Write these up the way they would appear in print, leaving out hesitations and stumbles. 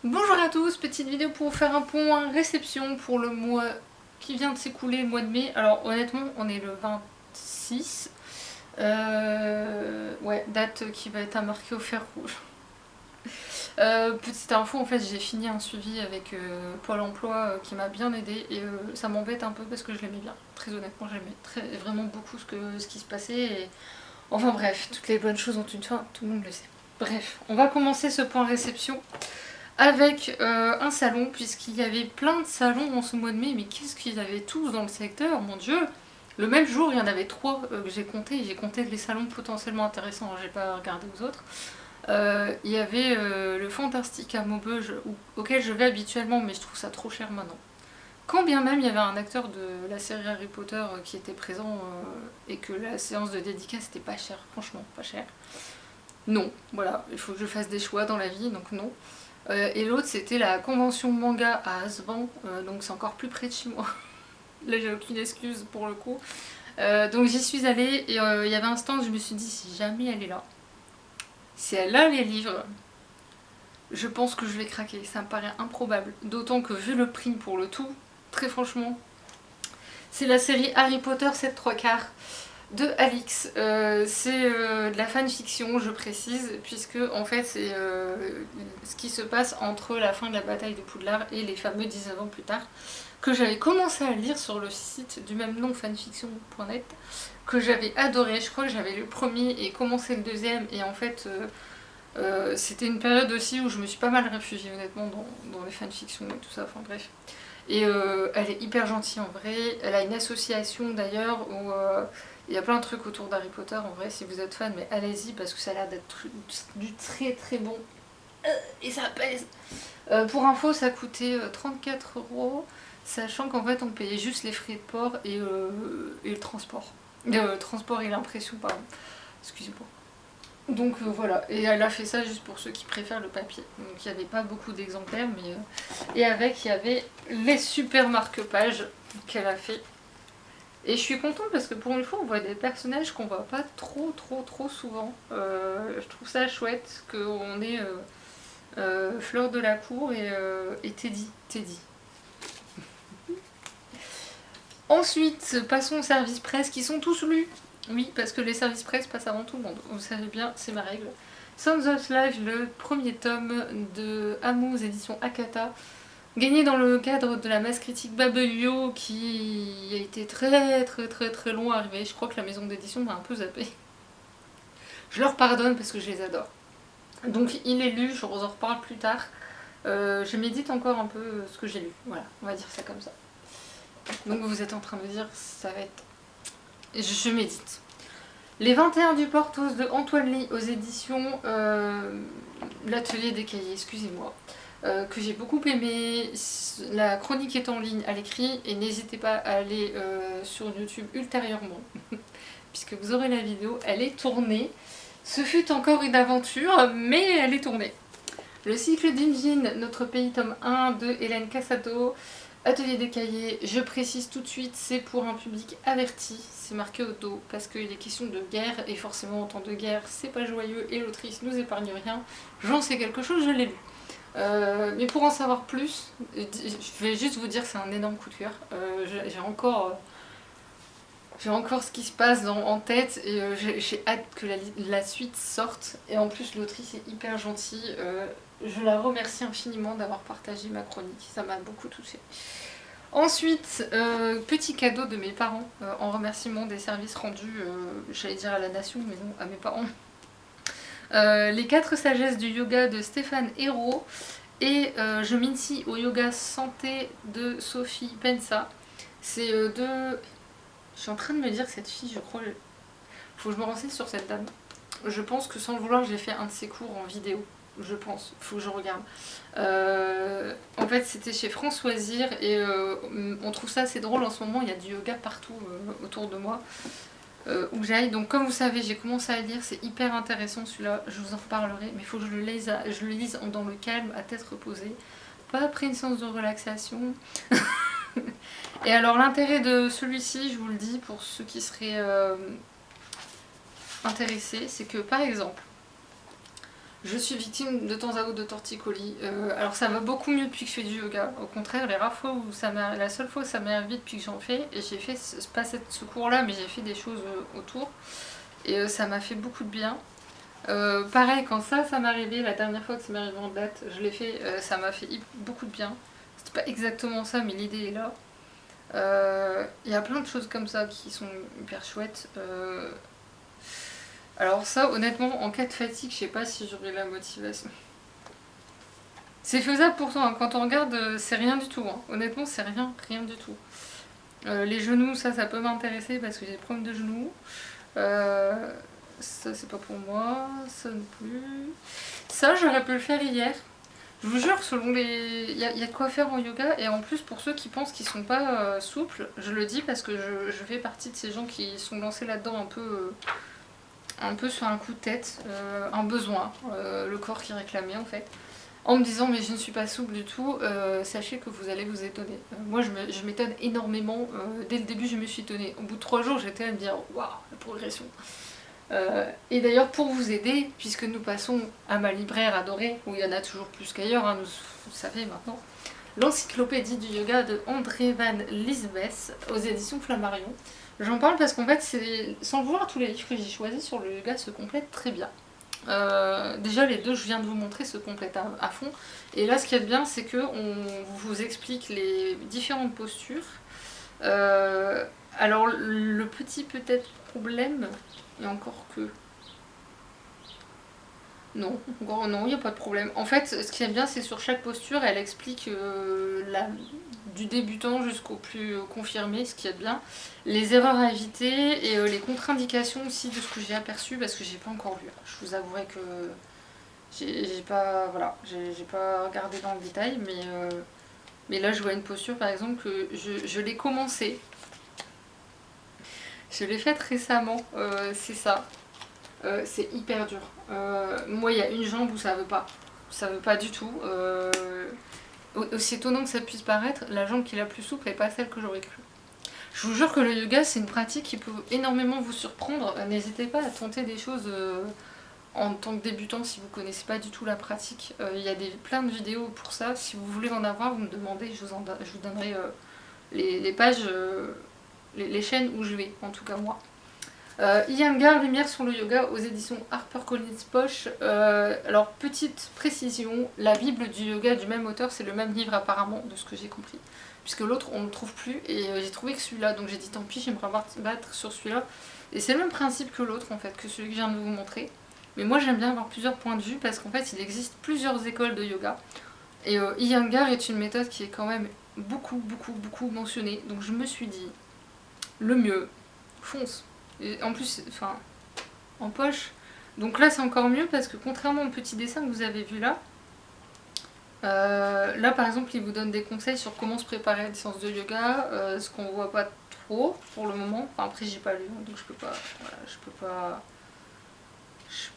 Bonjour à tous, petite vidéo pour vous faire un point réception pour le mois qui vient de s'écouler, le mois de mai. Alors honnêtement, on est le 26. Ouais, date qui va être à marquer au fer rouge. Petite info, en fait j'ai fini un suivi avec Pôle emploi qui m'a bien aidé et ça m'embête un peu parce que je l'aimais bien. Très honnêtement, j'aimais vraiment beaucoup ce qui se passait. Enfin bref, toutes les bonnes choses ont une fin, tout le monde le sait. Bref, on va commencer ce point réception avec un salon, puisqu'il y avait plein de salons en ce mois de mai, mais qu'est-ce qu'ils avaient tous dans le secteur, mon dieu! Le même jour, il y en avait trois que j'ai compté les salons potentiellement intéressants, j'ai pas regardé aux autres. Il y avait le Fantastique à Maubeuge, auquel je vais habituellement, mais je trouve ça trop cher maintenant. Quand bien même il y avait un acteur de la série Harry Potter qui était présent et que la séance de dédicace était pas chère, franchement pas cher. Non, voilà, il faut que je fasse des choix dans la vie, donc non. Et l'autre c'était la convention manga à Asvan, donc c'est encore plus près de chez moi. Là j'ai aucune excuse pour le coup. Donc j'y suis allée et il y avait un stand, je me suis dit si jamais elle est là, si elle a les livres, je pense que je vais craquer, ça me paraît improbable. D'autant que vu le prix pour le tout, très franchement, c'est la série Harry Potter 7 3 quarts de Alix. C'est de la fanfiction, je précise, puisque en fait c'est ce qui se passe entre la fin de la bataille de Poudlard et les fameux 19 ans plus tard, que j'avais commencé à lire sur le site du même nom, fanfiction.net, que j'avais adoré. Je crois que j'avais lu le premier et commencé le deuxième, et en fait c'était une période aussi où je me suis pas mal réfugiée honnêtement dans les fanfictions et tout ça, enfin bref. Et elle est hyper gentille en vrai, elle a une association d'ailleurs où il y a plein de trucs autour d'Harry Potter en vrai, si vous êtes fan, mais allez-y parce que ça a l'air d'être du très très bon. Et ça pèse. Pour info, ça coûtait 34 €, sachant qu'en fait on payait juste les frais de port et le transport. Le transport et l'impression, pardon. Excusez-moi. Donc voilà, et elle a fait ça juste pour ceux qui préfèrent le papier. Donc il n'y avait pas beaucoup d'exemplaires, mais. Et avec, il y avait les super marque-pages qu'elle a fait. Et je suis contente parce que pour une fois, on voit des personnages qu'on voit pas trop souvent. Je trouve ça chouette qu'on ait Fleur de la Cour et Teddy. Ensuite, passons aux services presse qui sont tous lus. Oui, parce que les services presse passent avant tout le monde. Vous savez bien, c'est ma règle. Sons of Life, le premier tome de Amuse édition Akata, gagné dans le cadre de la masse critique Babelio, qui a été très long à arriver. Je crois que la maison d'édition m'a un peu zappé. Je leur pardonne parce que je les adore. Donc il est lu, je vous en reparle plus tard. Je médite encore un peu ce que j'ai lu. Voilà, on va dire ça comme ça. Donc vous êtes en train de dire, ça va être... Je médite. Les 21 du Portos de Antoine Ly aux éditions L'Atelier des Cahiers, excusez-moi, que j'ai beaucoup aimé. La chronique est en ligne à l'écrit et n'hésitez pas à aller sur YouTube ultérieurement, puisque vous aurez la vidéo, elle est tournée. Ce fut encore une aventure, mais elle est tournée. Le cycle d'Ingine, notre pays, tome 1 de Hélène Cassato. Atelier des cahiers, je précise tout de suite, c'est pour un public averti, c'est marqué au dos, parce qu'il est question de guerre, et forcément en temps de guerre, c'est pas joyeux, et l'autrice nous épargne rien. J'en sais quelque chose, je l'ai lu. Mais pour en savoir plus, je vais juste vous dire que c'est un énorme coup de cœur. J'ai encore ce qui se passe en tête, et j'ai hâte que la suite sorte. Et en plus, l'autrice est hyper gentille. Je la remercie infiniment d'avoir partagé ma chronique, ça m'a beaucoup touchée. Ensuite, petit cadeau de mes parents, en remerciement des services rendus, j'allais dire à la nation, mais non, à mes parents. Les 4 sagesses du yoga de Stéphane Hérault, et je m'initie au yoga santé de Sophie Pensa. C'est deux... Je suis en train de me dire que cette fille, je crois... Faut que je me renseigne sur cette dame. Je pense que sans le vouloir, j'ai fait un de ses cours en vidéo. Je pense, faut que je regarde. En fait, c'était chez Françoisir et on trouve ça assez drôle en ce moment. Il y a du yoga partout autour de moi où j'aille. Donc, comme vous savez, j'ai commencé à lire. C'est hyper intéressant celui-là. Je vous en reparlerai, mais il faut que je le lise dans le calme, à tête reposée. Pas après une séance de relaxation. Et alors, l'intérêt de celui-ci, je vous le dis pour ceux qui seraient intéressés, c'est que par exemple, Je suis victime de temps à autre de torticolis. Alors ça va beaucoup mieux depuis que je fais du yoga. Au contraire, les rares fois où la seule fois où ça m'est arrivé depuis que j'en fais, et j'ai fait pas ce cours-là, mais j'ai fait des choses autour, et ça m'a fait beaucoup de bien. Pareil, quand ça m'est arrivé, la dernière fois que ça m'est arrivé en date, je l'ai fait, ça m'a fait beaucoup de bien. C'était pas exactement ça, mais l'idée est là. Il y a plein de choses comme ça qui sont hyper chouettes. Alors ça, honnêtement, en cas de fatigue, je sais pas si j'aurai la motivation. C'est faisable pourtant, hein. Quand on regarde, c'est rien du tout. Hein. Honnêtement, c'est rien du tout. Les genoux, ça peut m'intéresser parce que j'ai des problèmes de genoux. Ça, c'est pas pour moi. Ça non plus. Ça, j'aurais pu le faire hier. Je vous jure, selon les... Il y a de quoi faire en yoga, et en plus pour ceux qui pensent qu'ils sont pas souples, je le dis parce que je fais partie de ces gens qui sont lancés là-dedans un peu sur un coup de tête, un besoin, le corps qui réclamait en fait, en me disant mais je ne suis pas souple du tout, sachez que vous allez vous étonner. Moi je m'étonne énormément, dès le début je me suis étonnée, au bout de 3 jours j'étais à me dire waouh la progression. Et d'ailleurs pour vous aider, puisque nous passons à ma libraire adorée, où il y en a toujours plus qu'ailleurs, hein, vous le savez maintenant, l'encyclopédie du yoga de André Van Lisbeth aux éditions Flammarion. J'en parle parce qu'en fait, sans le vouloir, tous les livres que j'ai choisis sur le yoga se complètent très bien. Déjà les deux que je viens de vous montrer se complètent à fond, et là ce qui est bien c'est qu'on vous explique les différentes postures. Alors le petit peut-être problème, et encore que... Non, non, il n'y a pas de problème. En fait, ce qui est bien, c'est sur chaque posture, elle explique du débutant jusqu'au plus confirmé, ce qui est bien, les erreurs à éviter et les contre-indications aussi de ce que j'ai aperçu, parce que j'ai pas encore lu. Je vous avouerai que j'ai pas, voilà, j'ai pas regardé dans le détail, mais là je vois une posture par exemple que je l'ai commencé. Je l'ai faite récemment, c'est ça. C'est hyper dur. Moi, il y a une jambe où ça veut pas du tout. Aussi étonnant que ça puisse paraître, la jambe qui est la plus souple n'est pas celle que j'aurais cru. Je vous jure que le yoga, c'est une pratique qui peut énormément vous surprendre. N'hésitez pas à tenter des choses en tant que débutant si vous ne connaissez pas du tout la pratique. Il y a plein de vidéos pour ça. Si vous voulez en avoir, vous me demandez, je vous donnerai les pages, les chaînes où je vais, en tout cas moi. Iyengar, Lumière sur le yoga aux éditions HarperCollins Poche. Alors petite précision, la Bible du yoga du même auteur, c'est le même livre apparemment, de ce que j'ai compris. Puisque l'autre on ne le trouve plus, et j'ai trouvé que celui-là, donc j'ai dit tant pis, j'aimerais battre sur celui-là. Et c'est le même principe que l'autre en fait, que celui que je viens de vous montrer. Mais moi j'aime bien avoir plusieurs points de vue parce qu'en fait il existe plusieurs écoles de yoga. Et Iyengar est une méthode qui est quand même beaucoup mentionnée. Donc je me suis dit, le mieux, fonce. Et en plus, enfin, en poche. Donc là c'est encore mieux parce que contrairement au petit dessin que vous avez vu là, là par exemple il vous donne des conseils sur comment se préparer à des séances de yoga, ce qu'on voit pas trop pour le moment. Enfin après j'ai pas lu donc je peux pas, voilà, je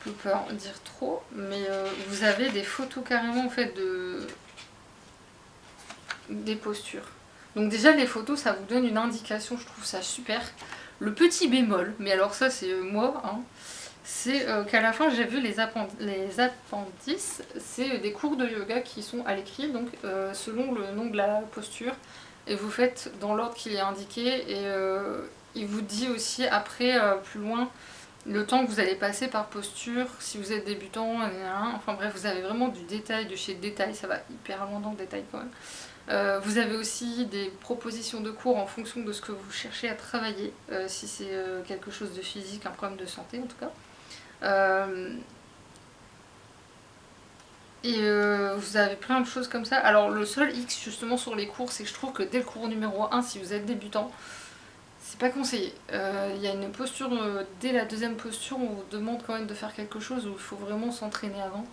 peux pas en dire trop, mais vous avez des photos carrément en fait des postures. Donc déjà les photos ça vous donne une indication, je trouve ça super. Le petit bémol, mais alors ça c'est moi, hein, c'est qu'à la fin j'ai vu les appendices, c'est des cours de yoga qui sont à l'écrit, donc selon le nom de la posture, et vous faites dans l'ordre qui est indiqué, et il vous dit aussi après, plus loin, le temps que vous allez passer par posture, si vous êtes débutant, enfin bref, vous avez vraiment du détail, de chez détail, ça va hyper loin dans le détail quand même. Vous avez aussi des propositions de cours en fonction de ce que vous cherchez à travailler, si c'est quelque chose de physique, un problème de santé en tout cas. Vous avez plein de choses comme ça. Alors le seul X justement sur les cours, c'est que je trouve que dès le cours numéro 1, si vous êtes débutant, c'est pas conseillé. Il y a une posture, dès la deuxième posture, on vous demande quand même de faire quelque chose où il faut vraiment s'entraîner avant.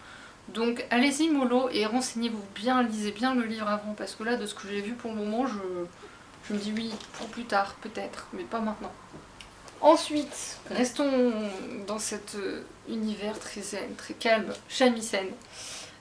Donc allez-y mollo et renseignez-vous bien, lisez bien le livre avant, parce que là de ce que j'ai vu pour le moment, je me dis oui, pour plus tard peut-être, mais pas maintenant. Ensuite, restons dans cet univers très zen, très calme, shamisen,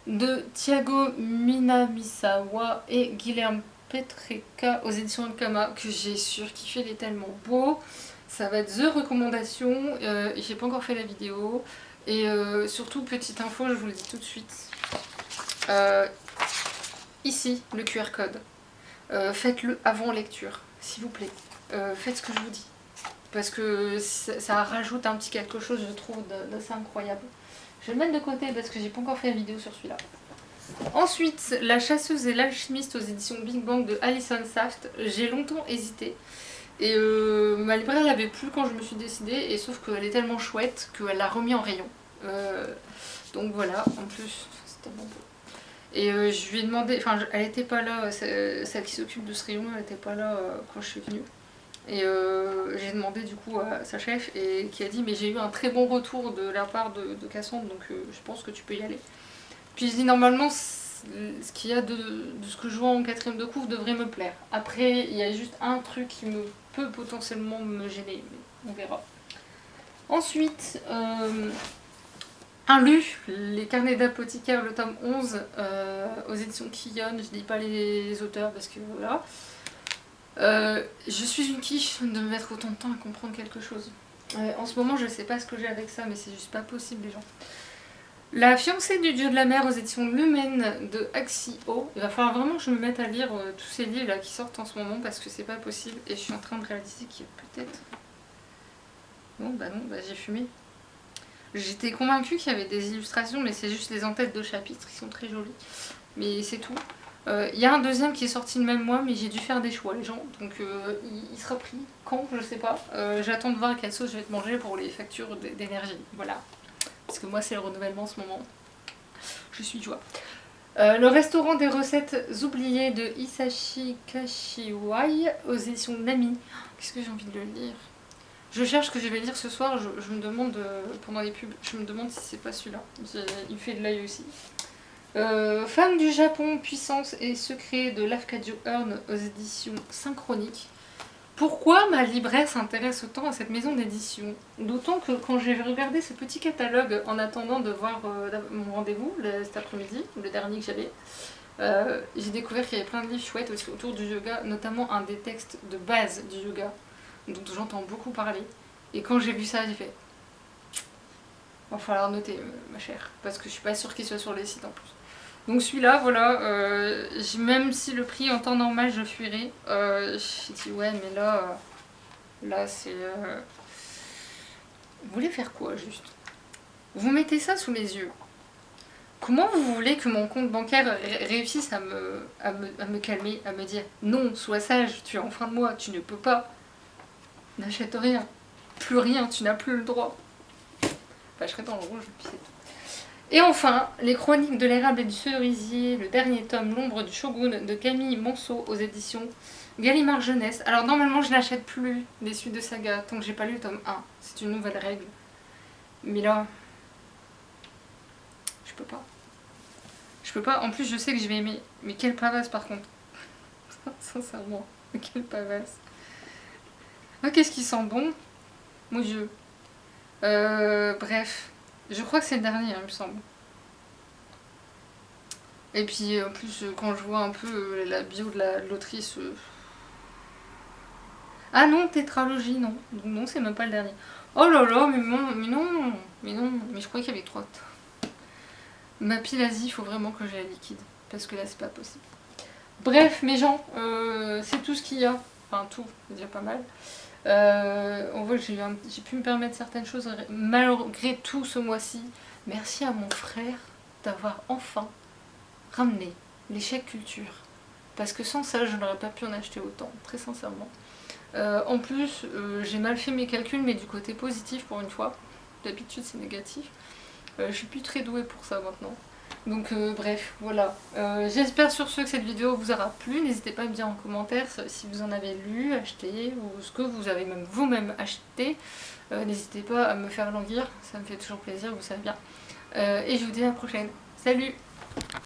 de Thiago Minamisawa et Guilherme Petreka aux éditions Ankama, que j'ai surkiffé, il est tellement beau. Ça va être The Recommandation, j'ai pas encore fait la vidéo. Et surtout, petite info, je vous le dis tout de suite. Ici, le QR code. Faites-le avant lecture, s'il vous plaît. Faites ce que je vous dis. Parce que ça rajoute un petit quelque chose, je trouve, d'assez incroyable. Je vais le mettre de côté parce que j'ai pas encore fait la vidéo sur celui-là. Ensuite, La chasseuse et l'alchimiste aux éditions Big Bang de Alison Saft. J'ai longtemps hésité. Et ma libraire l'avait plus quand je me suis décidée. Et sauf qu'elle est tellement chouette qu'elle l'a remis en rayon. Donc voilà, en plus, c'est tellement beau. Et je lui ai demandé, enfin elle était pas là, celle qui s'occupe de ce rayon, elle était pas là quand je suis venue. Et j'ai demandé du coup à sa chef et qui a dit mais j'ai eu un très bon retour de la part de Cassandre, donc je pense que tu peux y aller. Puis je dis normalement ce qu'il y a de ce que je vois en 4ème de couvre devrait me plaire. Après il y a juste un truc qui peut potentiellement me gêner, mais on verra. Ensuite, un lu, les carnets d'apothicaire, le tome 11, aux éditions Quillon. Je dis pas les auteurs parce que voilà. Je suis une quiche de me mettre autant de temps à comprendre quelque chose. En ce moment, je sais pas ce que j'ai avec ça, mais c'est juste pas possible, les gens. La fiancée du dieu de la mer aux éditions Lumen de Axio. Il va falloir vraiment que je me mette à lire tous ces livres là qui sortent en ce moment parce que c'est pas possible. Et je suis en train de réaliser qu'il y a peut-être... Non, bah j'ai fumé. J'étais convaincue qu'il y avait des illustrations, mais c'est juste les en-têtes de chapitres qui sont très jolies. Mais c'est tout. Il y a un deuxième qui est sorti le même mois, mais j'ai dû faire des choix, les gens. Donc il sera pris quand, je sais pas. J'attends de voir à quelle sauce je vais te manger pour les factures d'énergie. Voilà. Parce que moi, c'est le renouvellement en ce moment. Je suis de joie. Le restaurant des recettes oubliées de Hisashi Kashiwai aux éditions Nami. Qu'est-ce que j'ai envie de le lire? Je cherche ce que je vais lire ce soir, je me demande, pendant les pubs, je me demande si c'est pas celui-là. Il fait de l'œil aussi. Femme du Japon, puissance et secret de Lafcadio Hearn aux éditions Synchroniques. Pourquoi ma libraire s'intéresse autant à cette maison d'édition? D'autant que quand j'ai regardé ce petit catalogue en attendant de voir mon rendez-vous cet après-midi, le dernier que j'avais, j'ai découvert qu'il y avait plein de livres chouettes aussi autour du yoga, notamment un des textes de base du yoga dont j'entends beaucoup parler. Et quand j'ai vu ça, j'ai fait... Il va falloir noter, ma chère, parce que je suis pas sûre qu'il soit sur les sites en plus. Donc celui-là, voilà, même si le prix en temps normal je fuirais, j'ai dit ouais mais là c'est... Vous voulez faire quoi juste? Vous mettez ça sous les yeux. Comment vous voulez que mon compte bancaire réussisse à me calmer, à me dire non, sois sage, tu es en fin de mois, tu ne peux pas. N'achète rien, plus rien, tu n'as plus le droit. Enfin, je serai dans le rouge, puis c'est tout. Et enfin, les chroniques de l'érable et du cerisier, le dernier tome, L'ombre du shogun de Camille Monceau aux éditions Gallimard Jeunesse. Alors normalement je n'achète plus des suites de saga tant que j'ai pas lu le tome 1, c'est une nouvelle règle. Mais là, je peux pas. Je peux pas, en plus je sais que je vais aimer. Mais quelle pavasse par contre. Sincèrement, quelle pavasse. Ah, qu'est-ce qui sent bon? Mon dieu. Bref. Je crois que c'est le dernier, il me semble. Et puis en plus, quand je vois un peu la bio de l'autrice... Ah non, tétralogie, non. Non, c'est même pas le dernier. Oh là là, mais non. Mais je croyais qu'il y avait 3. Ma pilasie, il faut vraiment que j'ai la liquide. Parce que là, c'est pas possible. Bref, mes gens, c'est tout ce qu'il y a. Enfin, tout, c'est déjà pas mal. On voit que j'ai pu me permettre certaines choses malgré tout ce mois-ci. Merci à mon frère d'avoir enfin ramené les chèques culture. Parce que sans ça, je n'aurais pas pu en acheter autant, très sincèrement. En plus, j'ai mal fait mes calculs, mais du côté positif pour une fois. D'habitude, c'est négatif. Je suis plus très douée pour ça maintenant. Donc bref, voilà. J'espère sur ce que cette vidéo vous aura plu. N'hésitez pas à me dire en commentaire si vous en avez lu, acheté, ou ce que vous avez même vous-même acheté. N'hésitez pas à me faire languir, ça me fait toujours plaisir, vous savez bien. Et je vous dis à la prochaine. Salut!